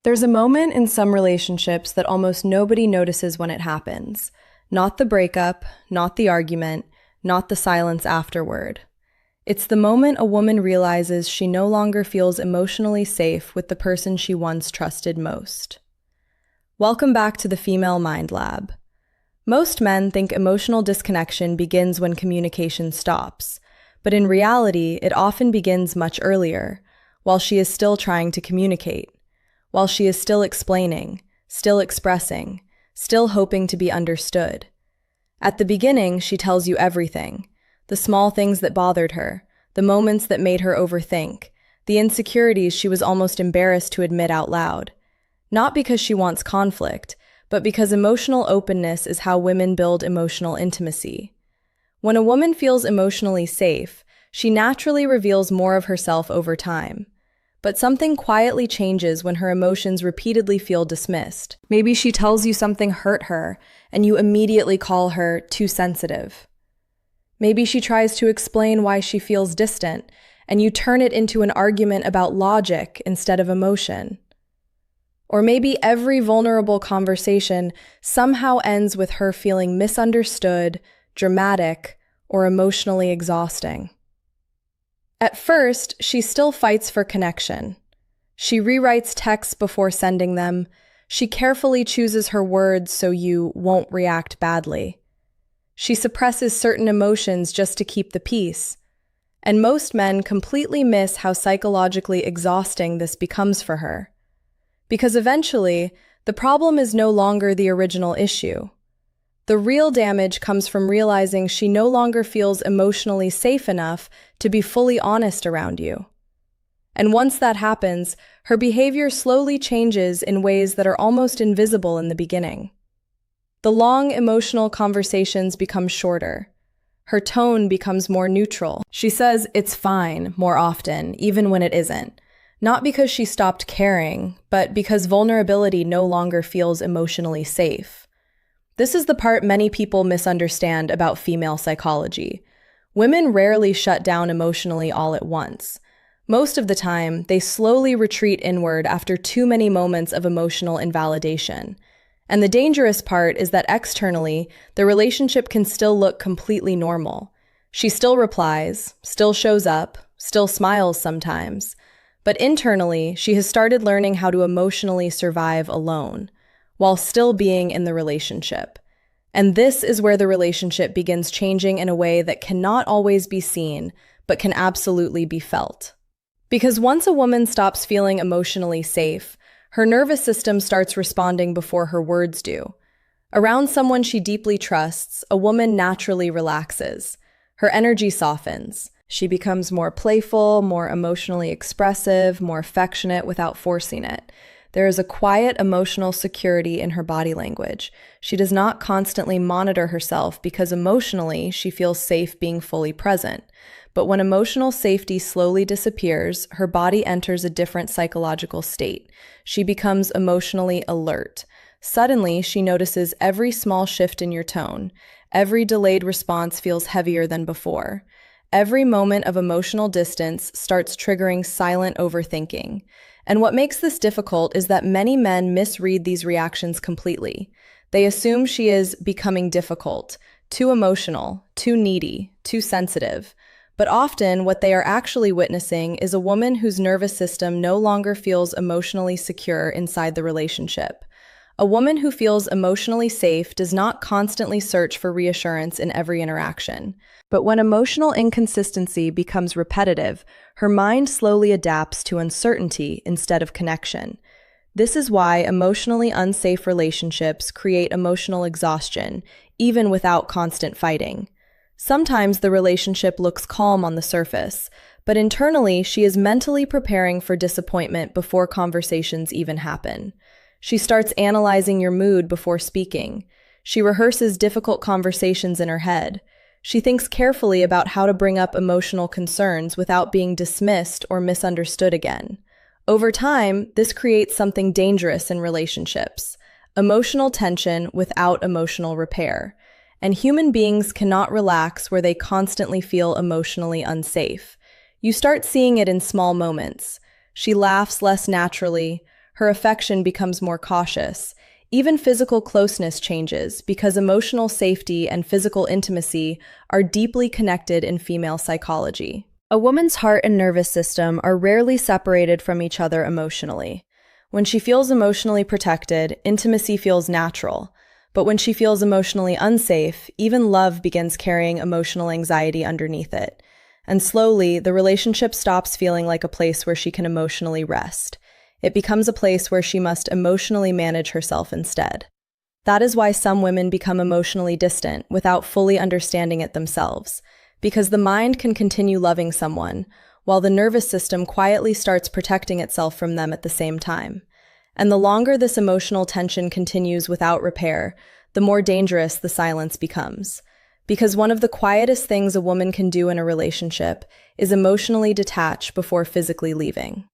There's a moment in some relationships that almost nobody notices when it happens. Not the breakup, not the argument, not the silence afterward. It's the moment a woman realizes she no longer feels emotionally safe with the person she once trusted most. Welcome back to the Female Mind Lab. Most men think emotional disconnection begins when communication stops, but in reality, it often begins much earlier, while she is still trying to communicate, while she is still explaining, still expressing, still hoping to be understood. At the beginning, she tells you everything, the small things that bothered her, the moments that made her overthink, the insecurities she was almost embarrassed to admit out loud. Not because she wants conflict, but because emotional openness is how women build emotional intimacy. When a woman feels emotionally safe, she naturally reveals more of herself over time. But something quietly changes when her emotions repeatedly feel dismissed. Maybe she tells you something hurt her, and you immediately call her too sensitive. Maybe she tries to explain why she feels distant, and you turn it into an argument about logic instead of emotion. Or maybe every vulnerable conversation somehow ends with her feeling misunderstood, dramatic, or emotionally exhausting. At first, she still fights for connection. She rewrites texts before sending them. She carefully chooses her words so you won't react badly. She suppresses certain emotions just to keep the peace. And most men completely miss how psychologically exhausting this becomes for her. Because eventually, the problem is no longer the original issue. The real damage comes from realizing she no longer feels emotionally safe enough to be fully honest around you. And once that happens, her behavior slowly changes in ways that are almost invisible in the beginning. The long emotional conversations become shorter. Her tone becomes more neutral. She says it's fine more often, even when it isn't. Not because she stopped caring, but because vulnerability no longer feels emotionally safe. This is the part many people misunderstand about female psychology. Women rarely shut down emotionally all at once. Most of the time, they slowly retreat inward after too many moments of emotional invalidation. And the dangerous part is that externally, the relationship can still look completely normal. She still replies, still shows up, still smiles sometimes. But internally, she has started learning how to emotionally survive alone, while still being in the relationship. And this is where the relationship begins changing in a way that cannot always be seen, but can absolutely be felt. Because once a woman stops feeling emotionally safe, her nervous system starts responding before her words do. Around someone she deeply trusts, a woman naturally relaxes. Her energy softens. She becomes more playful, more emotionally expressive, more affectionate without forcing it. There is a quiet emotional security in her body language. She does not constantly monitor herself because emotionally she feels safe being fully present. But when emotional safety slowly disappears, her body enters a different psychological state. She becomes emotionally alert. Suddenly, she notices every small shift in your tone. Every delayed response feels heavier than before. Every moment of emotional distance starts triggering silent overthinking. And what makes this difficult is that many men misread these reactions completely. They assume she is becoming difficult, too emotional, too needy, too sensitive. But often, what they are actually witnessing is a woman whose nervous system no longer feels emotionally secure inside the relationship. A woman who feels emotionally safe does not constantly search for reassurance in every interaction. But when emotional inconsistency becomes repetitive, her mind slowly adapts to uncertainty instead of connection. This is why emotionally unsafe relationships create emotional exhaustion, even without constant fighting. Sometimes the relationship looks calm on the surface, but internally she is mentally preparing for disappointment before conversations even happen. She starts analyzing your mood before speaking. She rehearses difficult conversations in her head. She thinks carefully about how to bring up emotional concerns without being dismissed or misunderstood again. Over time, this creates something dangerous in relationships: emotional tension without emotional repair. And human beings cannot relax where they constantly feel emotionally unsafe. You start seeing it in small moments. She laughs less naturally. Her affection becomes more cautious. Even physical closeness changes because emotional safety and physical intimacy are deeply connected in female psychology. A woman's heart and nervous system are rarely separated from each other emotionally. When she feels emotionally protected, intimacy feels natural. But when she feels emotionally unsafe, even love begins carrying emotional anxiety underneath it. And slowly, the relationship stops feeling like a place where she can emotionally rest. It becomes a place where she must emotionally manage herself instead. That is why some women become emotionally distant without fully understanding it themselves, because the mind can continue loving someone, while the nervous system quietly starts protecting itself from them at the same time. And the longer this emotional tension continues without repair, the more dangerous the silence becomes. Because one of the quietest things a woman can do in a relationship is emotionally detach before physically leaving.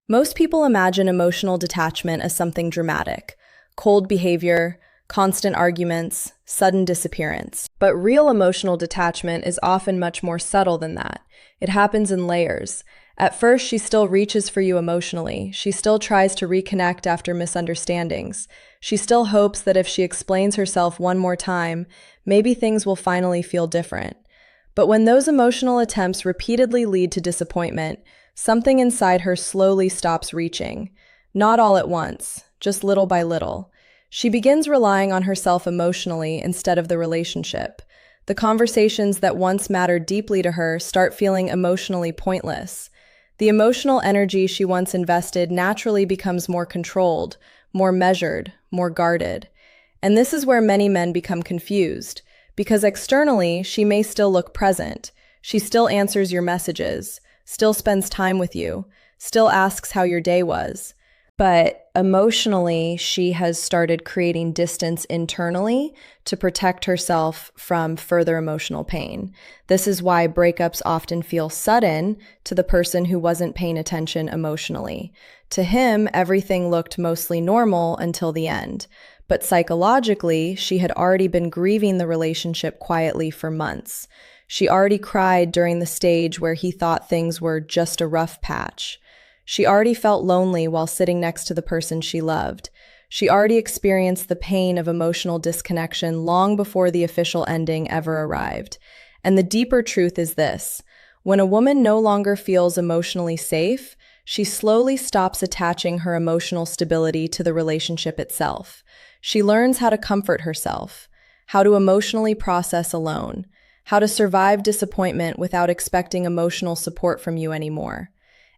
Most people imagine emotional detachment as something dramatic, cold behavior, constant arguments, sudden disappearance. But real emotional detachment is often much more subtle than that. It happens in layers. At first, she still reaches for you emotionally. She still tries to reconnect after misunderstandings. She still hopes that if she explains herself one more time, maybe things will finally feel different. But when those emotional attempts repeatedly lead to disappointment, something inside her slowly stops reaching. Not all at once, just little by little. She begins relying on herself emotionally instead of the relationship. The conversations that once mattered deeply to her start feeling emotionally pointless. The emotional energy she once invested naturally becomes more controlled, more measured, more guarded. And this is where many men become confused, because externally she may still look present. She still answers your messages, still spends time with you, still asks how your day was. But emotionally, she has started creating distance internally to protect herself from further emotional pain. This is why breakups often feel sudden to the person who wasn't paying attention emotionally. To him, everything looked mostly normal until the end. But psychologically, she had already been grieving the relationship quietly for months. She already cried during the stage where he thought things were just a rough patch. She already felt lonely while sitting next to the person she loved. She already experienced the pain of emotional disconnection long before the official ending ever arrived. And the deeper truth is this: when a woman no longer feels emotionally safe, she slowly stops attaching her emotional stability to the relationship itself. She learns how to comfort herself, how to emotionally process alone, how to survive disappointment without expecting emotional support from you anymore.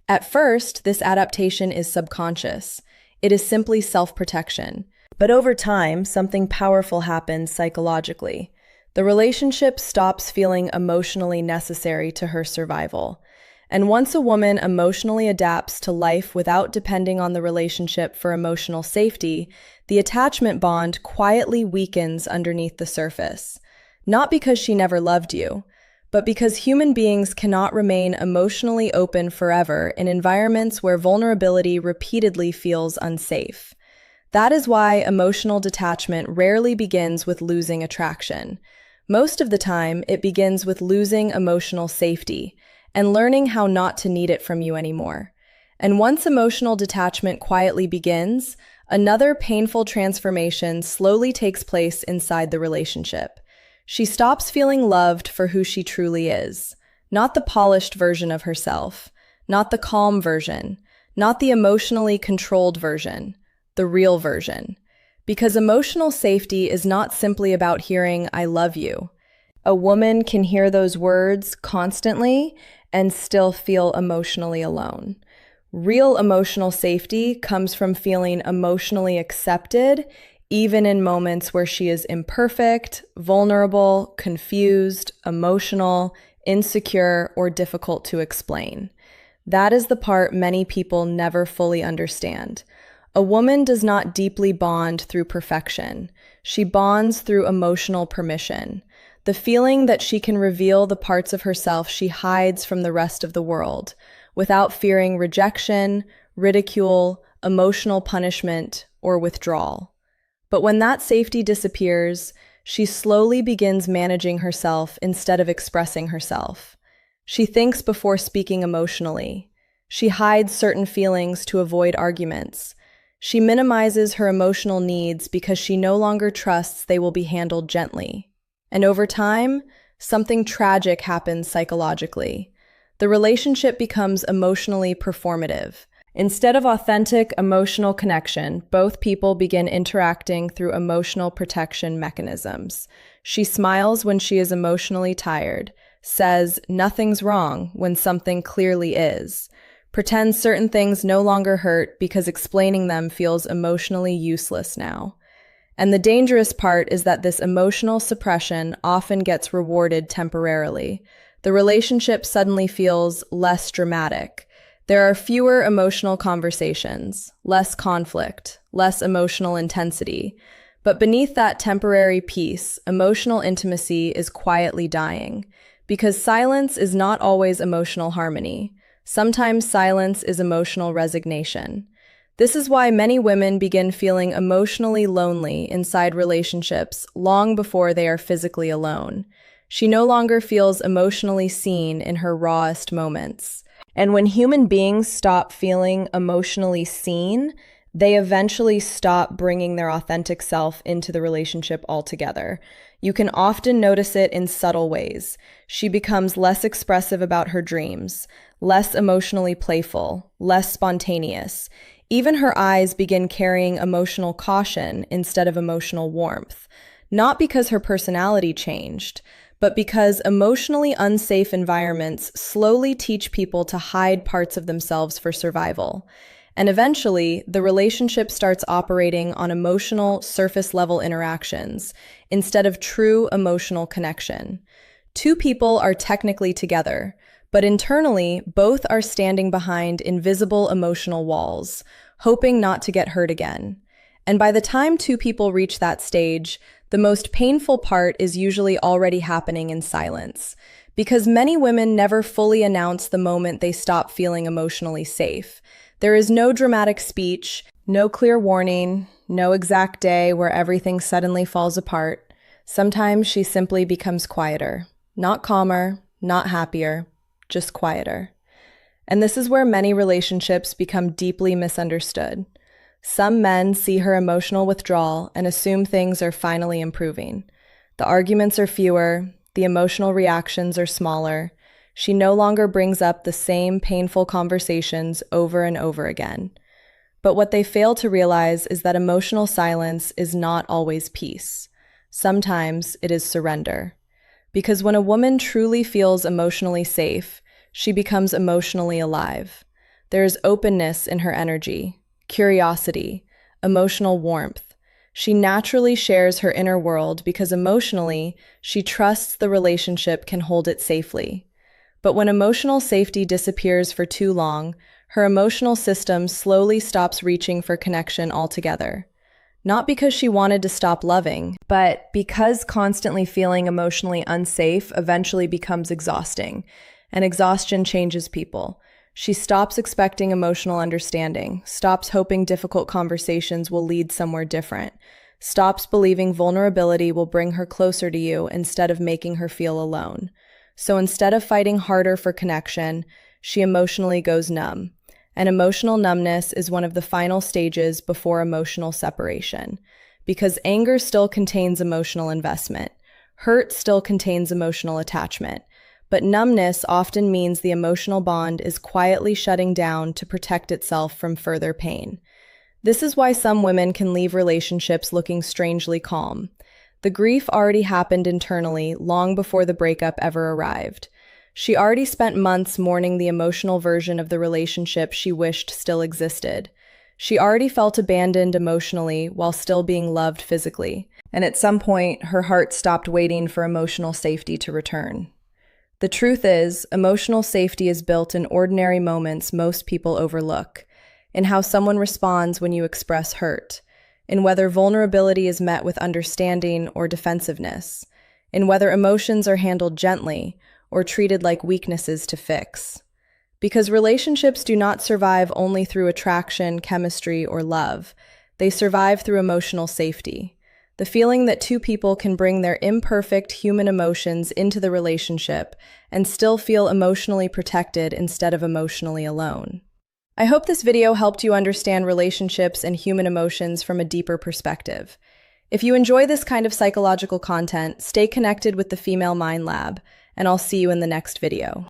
At first, this adaptation is subconscious. It is simply self-protection. But over time, something powerful happens psychologically. The relationship stops feeling emotionally necessary to her survival. And once a woman emotionally adapts to life without depending on the relationship for emotional safety, the attachment bond quietly weakens underneath the surface. Not because she never loved you, but because human beings cannot remain emotionally open forever in environments where vulnerability repeatedly feels unsafe. That is why emotional detachment rarely begins with losing attraction. Most of the time, it begins with losing emotional safety and learning how not to need it from you anymore. And once emotional detachment quietly begins, another painful transformation slowly takes place inside the relationship. She stops feeling loved for who she truly is, not the polished version of herself, not the calm version, not the emotionally controlled version, the real version. Because emotional safety is not simply about hearing, "I love you." A woman can hear those words constantly and still feel emotionally alone. Real emotional safety comes from feeling emotionally accepted, even in moments where she is imperfect, vulnerable, confused, emotional, insecure, or difficult to explain. That is the part many people never fully understand. A woman does not deeply bond through perfection. She bonds through emotional permission. The feeling that she can reveal the parts of herself she hides from the rest of the world, without fearing rejection, ridicule, emotional punishment, or withdrawal. But when that safety disappears, she slowly begins managing herself instead of expressing herself. She thinks before speaking emotionally. She hides certain feelings to avoid arguments. She minimizes her emotional needs because she no longer trusts they will be handled gently. And over time, something tragic happens psychologically. The relationship becomes emotionally performative. Instead of authentic emotional connection, both people begin interacting through emotional protection mechanisms. She smiles when she is emotionally tired, says nothing's wrong when something clearly is, pretends certain things no longer hurt because explaining them feels emotionally useless now. And the dangerous part is that this emotional suppression often gets rewarded temporarily. The relationship suddenly feels less dramatic. There are fewer emotional conversations, less conflict, less emotional intensity. But beneath that temporary peace, emotional intimacy is quietly dying. Because silence is not always emotional harmony. Sometimes silence is emotional resignation. This is why many women begin feeling emotionally lonely inside relationships long before they are physically alone. She no longer feels emotionally seen in her rawest moments. And when human beings stop feeling emotionally seen, they eventually stop bringing their authentic self into the relationship altogether. You can often notice it in subtle ways. She becomes less expressive about her dreams, less emotionally playful, less spontaneous. Even her eyes begin carrying emotional caution instead of emotional warmth. Not because her personality changed, but because emotionally unsafe environments slowly teach people to hide parts of themselves for survival. And eventually, the relationship starts operating on emotional, surface-level interactions instead of true emotional connection. Two people are technically together, but internally, both are standing behind invisible emotional walls, hoping not to get hurt again. And by the time two people reach that stage, the most painful part is usually already happening in silence, because many women never fully announce the moment they stop feeling emotionally safe. There is no dramatic speech, no clear warning, no exact day where everything suddenly falls apart. Sometimes she simply becomes quieter, not calmer, not happier, just quieter. And this is where many relationships become deeply misunderstood. Some men see her emotional withdrawal and assume things are finally improving. The arguments are fewer, the emotional reactions are smaller. She no longer brings up the same painful conversations over and over again. But what they fail to realize is that emotional silence is not always peace. Sometimes it is surrender. Because when a woman truly feels emotionally safe, she becomes emotionally alive. There is openness in her energy, curiosity, emotional warmth. She naturally shares her inner world because emotionally, she trusts the relationship can hold it safely. But when emotional safety disappears for too long, her emotional system slowly stops reaching for connection altogether. Not because she wanted to stop loving, but because constantly feeling emotionally unsafe eventually becomes exhausting, and exhaustion changes people. She stops expecting emotional understanding, stops hoping difficult conversations will lead somewhere different, stops believing vulnerability will bring her closer to you instead of making her feel alone. So instead of fighting harder for connection, she emotionally goes numb. And emotional numbness is one of the final stages before emotional separation. Because anger still contains emotional investment, hurt still contains emotional attachment, but numbness often means the emotional bond is quietly shutting down to protect itself from further pain. This is why some women can leave relationships looking strangely calm. The grief already happened internally long before the breakup ever arrived. She already spent months mourning the emotional version of the relationship she wished still existed. She already felt abandoned emotionally while still being loved physically. And at some point, her heart stopped waiting for emotional safety to return. The truth is, emotional safety is built in ordinary moments most people overlook, in how someone responds when you express hurt, in whether vulnerability is met with understanding or defensiveness, in whether emotions are handled gently or treated like weaknesses to fix. Because relationships do not survive only through attraction, chemistry, or love. They survive through emotional safety. The feeling that two people can bring their imperfect human emotions into the relationship and still feel emotionally protected instead of emotionally alone. I hope this video helped you understand relationships and human emotions from a deeper perspective. If you enjoy this kind of psychological content, stay connected with the Female Mind Lab, and I'll see you in the next video.